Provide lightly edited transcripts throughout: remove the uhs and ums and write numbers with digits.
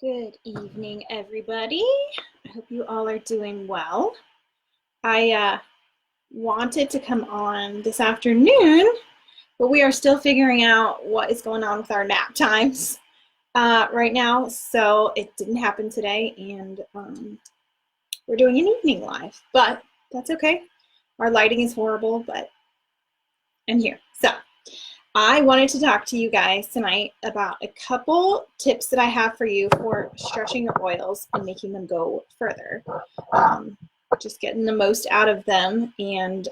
Good evening, everybody. I hope you all are doing well. I wanted to come on this afternoon, but we are still figuring out what is going on with our nap times right now, so it didn't happen today, and we're doing an evening live, but that's okay. Our lighting is horrible, but I'm here. So I wanted to talk to you guys tonight about a couple tips that I have for you for stretching your oils and making them go further. Just getting the most out of them. And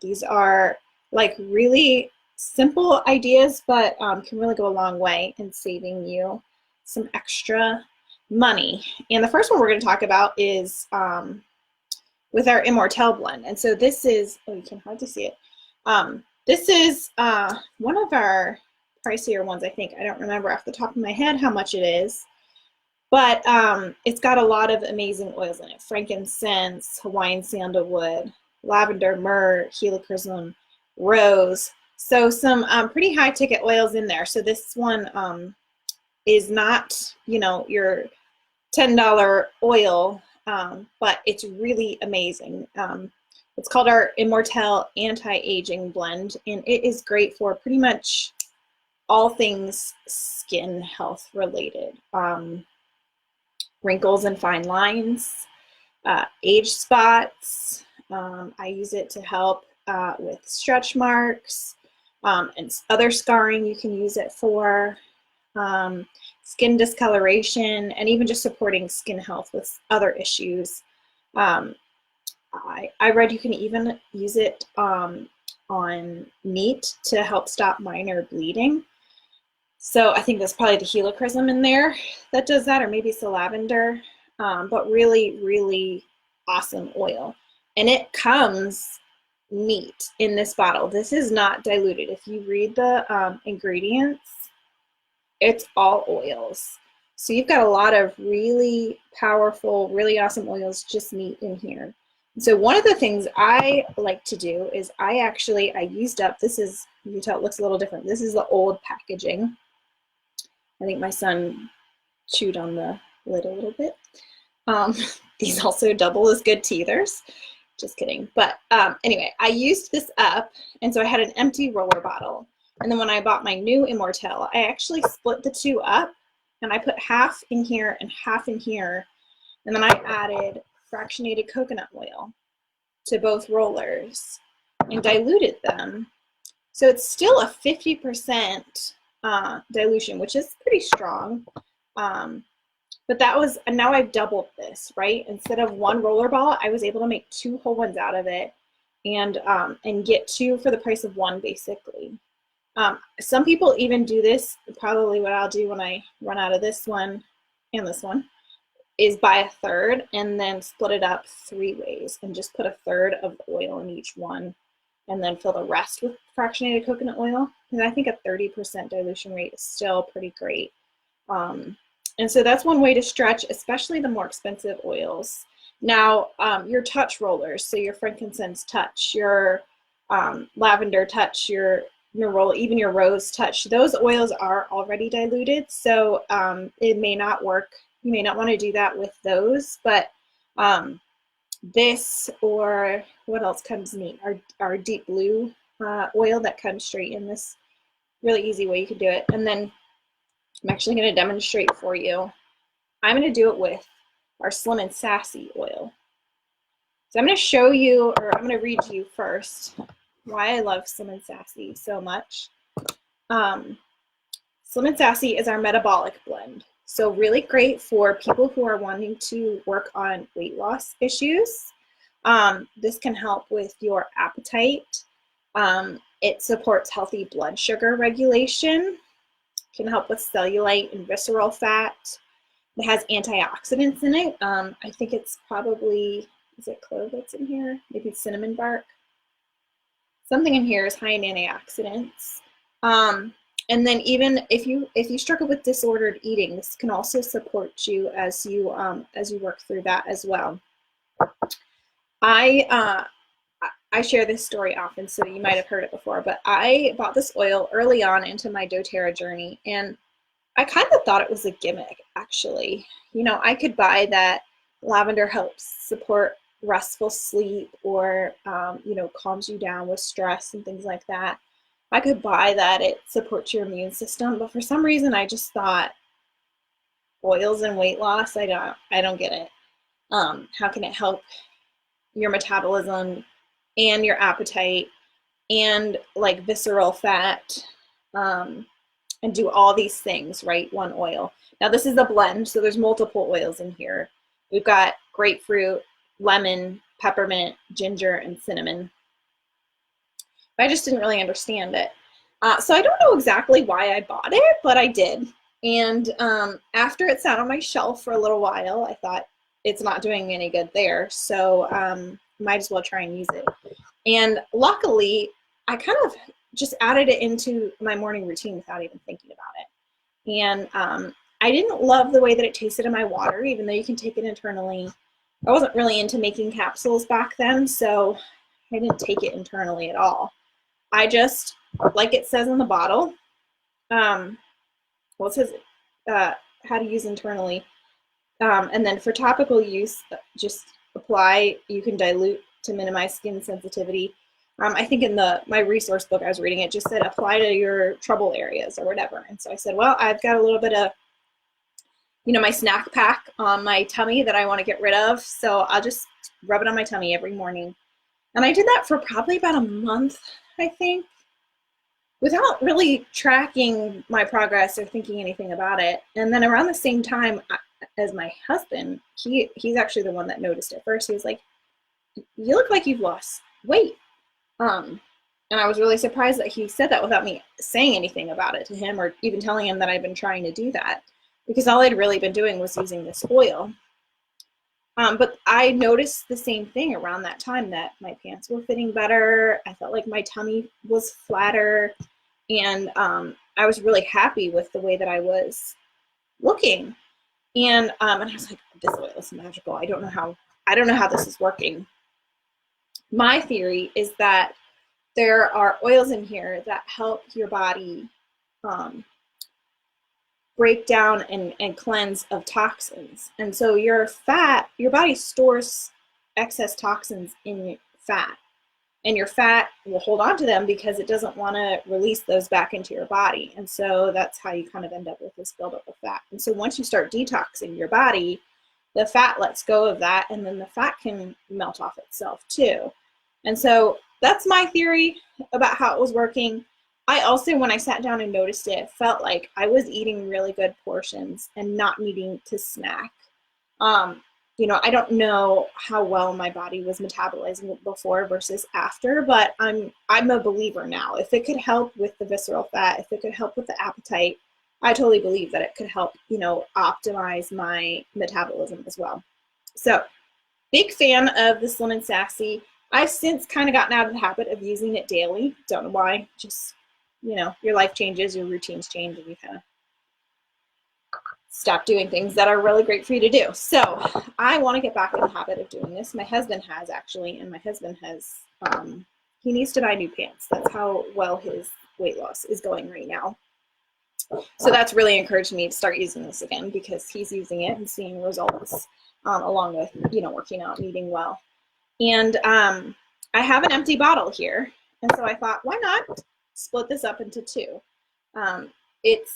these are like really simple ideas, but can really go a long way in saving you some extra money. And the first one we're going to talk about is with our Immortelle blend. And so this is, oh, you can hardly see it. This is one of our pricier ones, I think. I don't remember off the top of my head how much it is, but it's got a lot of amazing oils in it. Frankincense, Hawaiian sandalwood, lavender, myrrh, helichrysum, rose. So some pretty high ticket oils in there. So this one is not, your $10 oil, but it's really amazing. It's called our Immortelle Anti-Aging Blend, and it is great for pretty much all things skin health related. Wrinkles and fine lines, age spots. I use it to help with stretch marks and other scarring you can use it for. Skin discoloration, and even just supporting skin health with other issues. I read you can even use it on meat to help stop minor bleeding. So I think that's probably the helichrysum in there that does that, or maybe it's the lavender, but really, really awesome oil. And it comes neat in this bottle. This is not diluted. If you read the ingredients, it's all oils. So you've got a lot of really powerful, really awesome oils just neat in here. So one of the things I like to do is I used up, this is, you can tell it looks a little different. This is the old packaging. I think my son chewed on the lid a little bit. These also double as good teethers. Just kidding. But anyway, I used this up, and so I had an empty roller bottle. And then when I bought my new Immortelle, I actually split the two up, and I put half in here and half in here. And then I added fractionated coconut oil to both rollers and diluted them. So it's still a 50% dilution, which is pretty strong. But that was, and now I've doubled this, right? Instead of one roller ball, I was able to make two whole ones out of it and get two for the price of one, basically. Some people even do this, probably what I'll do when I run out of this one and this one, is buy a third and then split it up 3 ways and just put a third of the oil in each one and then fill the rest with fractionated coconut oil. And I think a 30% dilution rate is still pretty great. And so that's one way to stretch, especially the more expensive oils. Now, your touch rollers, so your frankincense touch, your lavender touch, your roll, even your rose touch, those oils are already diluted, so it may not work. You may not want to do that with those, but this, or what else comes neat, our deep blue oil that comes straight in this really easy way you can do it. And then I'm actually going to demonstrate for you. I'm going to do it with our Slim and Sassy oil. So I'm going to show you, or I'm going to read to you first why I love Slim and Sassy so much. Slim and Sassy is our metabolic blend. So really great for people who are wanting to work on weight loss issues. This can help with your appetite. It supports healthy blood sugar regulation. Can help with cellulite and visceral fat. It has antioxidants in it. I think it's probably, is it clove that's in here? Maybe cinnamon bark. Something in here is high in antioxidants. And then even if you struggle with disordered eating, this can also support you as you work through that as well. I share this story often, so you might have heard it before, but I bought this oil early on into my doTERRA journey, and I kind of thought it was a gimmick, actually. You know, I could buy that lavender helps support restful sleep or, you know, calms you down with stress and things like that. I could buy that it supports your immune system, but for some reason I just thought oils and weight loss, I don't get it. How can it help your metabolism and your appetite and like visceral fat, and do all these things, right? One oil. Now this is a blend, so there's multiple oils in here. We've got grapefruit, lemon, peppermint, ginger, and cinnamon. But I just didn't really understand it. So I don't know exactly why I bought it, but I did. And after it sat on my shelf for a little while, I thought it's not doing me any good there. So might as well try and use it. And luckily, I kind of just added it into my morning routine without even thinking about it. And I didn't love the way that it tasted in my water, even though you can take it internally. I wasn't really into making capsules back then, so I didn't take it internally at all. I just, like it says on the bottle, well, it says how to use internally. And then for topical use, just apply. You can dilute to minimize skin sensitivity. I think in my resource book I was reading, it just said apply to your trouble areas or whatever. And so I said, well, I've got a little bit of, you know, my snack pack on my tummy that I want to get rid of. So I'll just rub it on my tummy every morning. And I did that for probably about a month, I think, without really tracking my progress or thinking anything about it. And then around the same time as my husband, he's actually the one that noticed it first. He was like, you look like you've lost weight. And I was really surprised that he said that without me saying anything about it to him or even telling him that I've been trying to do that, because all I'd really been doing was using this oil. But I noticed the same thing around that time, that my pants were fitting better. I felt like my tummy was flatter, and I was really happy with the way that I was looking. And I was like, this oil is magical. I don't know how this is working. My theory is that there are oils in here that help your body break down and cleanse of toxins. And so your body stores excess toxins in fat, and your fat will hold on to them because it doesn't want to release those back into your body. And so that's how you kind of end up with this buildup of fat. And so once you start detoxing your body, the fat lets go of that, and then the fat can melt off itself too. And so that's my theory about how it was working. I also, when I sat down and noticed it, felt like I was eating really good portions and not needing to snack. You know, I don't know how well my body was metabolizing it before versus after, but I'm a believer now. If it could help with the visceral fat, if it could help with the appetite, I totally believe that it could help, you know, optimize my metabolism as well. So, big fan of the Slim and Sassy. I've since kind of gotten out of the habit of using it daily. Don't know why. Just, you know, your life changes, your routines change, and you kind of stop doing things that are really great for you to do. So I want to get back in the habit of doing this. My husband has, actually, and my husband has, he needs to buy new pants. That's how well his weight loss is going right now. So that's really encouraged me to start using this again, because he's using it and seeing results, along with, you know, working out and eating well. And I have an empty bottle here, and so I thought, why not split this up into two? It's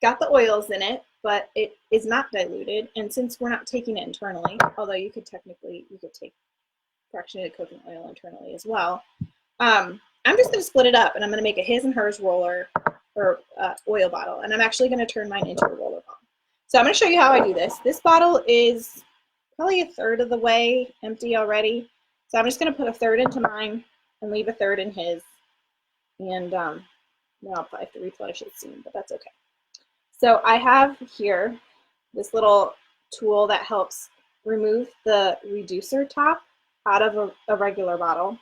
got the oils in it, but it is not diluted, and since we're not taking it internally, although you could take fractionated coconut oil internally as well, I'm just going to split it up, and I'm going to make a his and hers roller or oil bottle, and I'm actually going to turn mine into a roller ball. So I'm going to show you how I do this. This bottle is probably a third of the way empty already. So I'm just going to put a third into mine and leave a third in his. And now I'll probably have to replenish it soon, but that's okay. So I have here this little tool that helps remove the reducer top out of a regular bottle.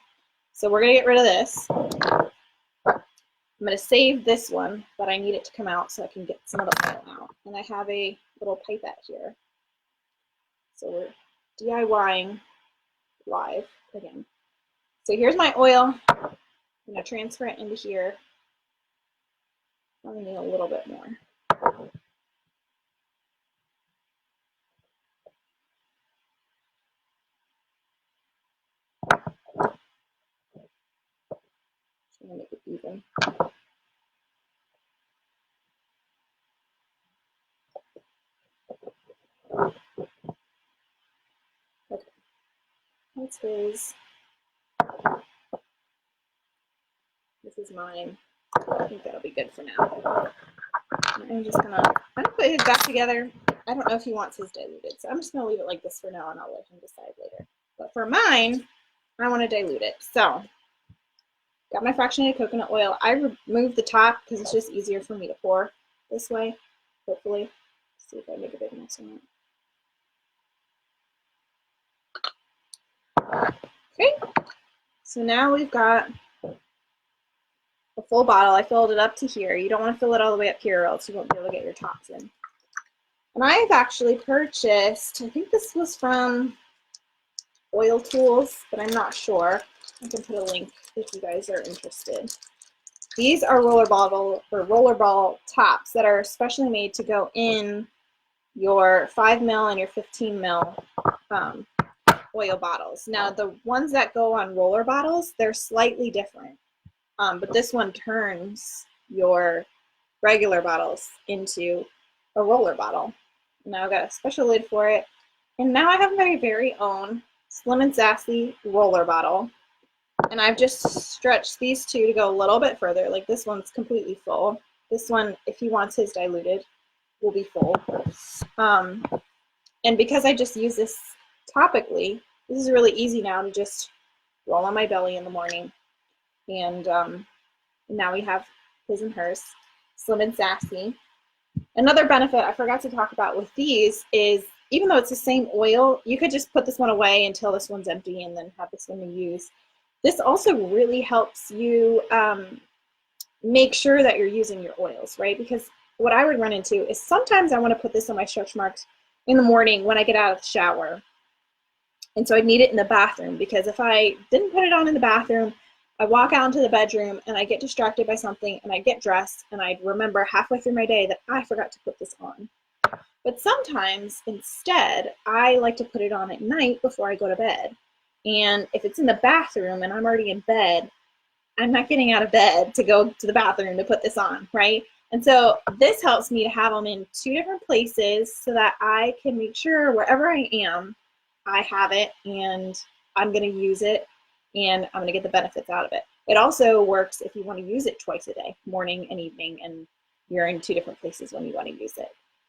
So we're going to get rid of this. I'm going to save this one, but I need it to come out so I can get some of the oil out. And I have a little pipette here. So we're DIYing live again. So here's my oil. I'm going to transfer it into here. I need a little bit more. even. Okay, that's his. This is mine. I think that'll be good for now. I'm gonna put his back together. I don't know if he wants his diluted, so I'm just gonna leave it like this for now and I'll let him decide later. But for mine, I want to dilute it. So, got my fractionated coconut oil. I removed the top because it's just easier for me to pour this way, hopefully. Let's see if I make a big mess or not. Okay, so now we've got a full bottle. I filled it up to here. You don't want to fill it all the way up here or else you won't be able to get your tops in. And I've actually purchased, I think this was from Oil Tools, but I'm not sure. I can put a link if you guys are interested. These are rollerball tops that are specially made to go in your 5 ml and your 15 ml oil bottles. Now the ones that go on roller bottles, they're slightly different, but this one turns your regular bottles into a roller bottle. Now I've got a special lid for it, and now I have my very own Slim and Sassy roller bottle, and I've just stretched these two to go a little bit further. Like this one's completely full. This one, if he wants his diluted, will be full. And because I just use this topically, this is really easy now to just roll on my belly in the morning. And now we have his and hers, Slim and Sassy. Another benefit I forgot to talk about with these is, even though it's the same oil, you could just put this one away until this one's empty and then have this one to use. This also really helps you make sure that you're using your oils, right? Because what I would run into is sometimes I want to put this on my stretch marks in the morning when I get out of the shower. And so I need it in the bathroom, because if I didn't put it on in the bathroom, I walk out into the bedroom and I get distracted by something and I get dressed and I remember halfway through my day that I forgot to put this on. But sometimes instead, I like to put it on at night before I go to bed. And if it's in the bathroom and I'm already in bed, I'm not getting out of bed to go to the bathroom to put this on, right? And so this helps me to have them in 2 different places so that I can make sure wherever I am, I have it and I'm going to use it and I'm going to get the benefits out of it. It also works if you want to use it twice a day, morning and evening, and you're in 2 different places when you want to use it.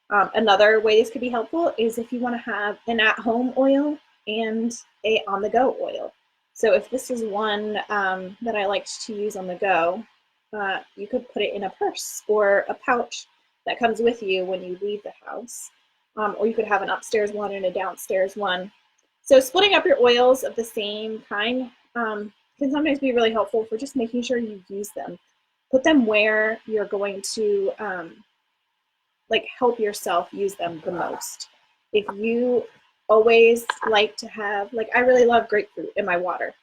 Another way this could be helpful is if you want to have an at-home oil and a on-the-go oil. So if this is one that I liked to use on the go, you could put it in a purse or a pouch that comes with you when you leave the house. Or you could have an upstairs one and a downstairs one. So splitting up your oils of the same kind can sometimes be really helpful for just making sure you use them. Put them where you're going to like help yourself use them the most. If you always like to have, like I really love grapefruit in my water.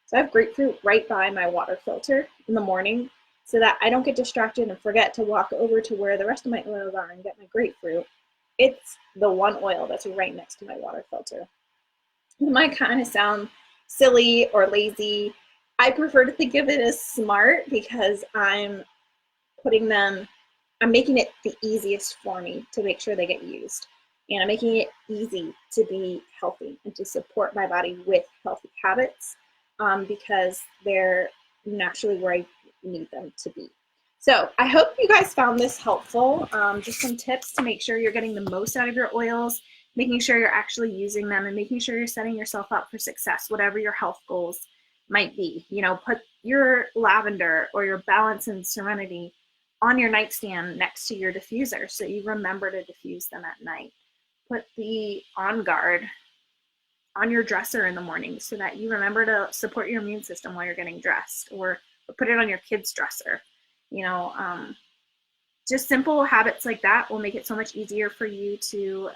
So I have grapefruit right by my water filter in the morning so that I don't get distracted and forget to walk over to where the rest of my oils are and get my grapefruit. It's the one oil that's right next to my water filter. It might kind of sound silly or lazy. I prefer to think of it as smart because I'm making it the easiest for me to make sure they get used. And I'm making it easy to be healthy and to support my body with healthy habits because they're naturally where I need them to be. So I hope you guys found this helpful. Just some tips to make sure you're getting the most out of your oils, making sure you're actually using them, and making sure you're setting yourself up for success, whatever your health goals might be. You know, put your lavender or your balance and serenity on your nightstand next to your diffuser so you remember to diffuse them at night. Put the On Guard on your dresser in the morning so that you remember to support your immune system while you're getting dressed, or put it on your kid's dresser. You know, just simple habits like that will make it so much easier for you to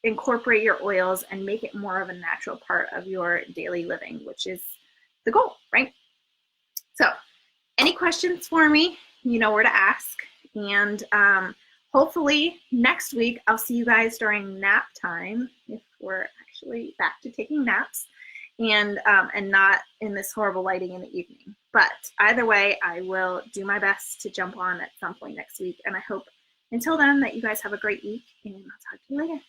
incorporate your oils and make it more of a natural part of your daily living, which is the goal, right? So any questions for me, you know where to ask. And hopefully next week I'll see you guys during nap time, if we're actually back to taking naps, and not in this horrible lighting in the evening. But either way, I will do my best to jump on at some point next week. And I hope until then that you guys have a great week, and I'll talk to you later.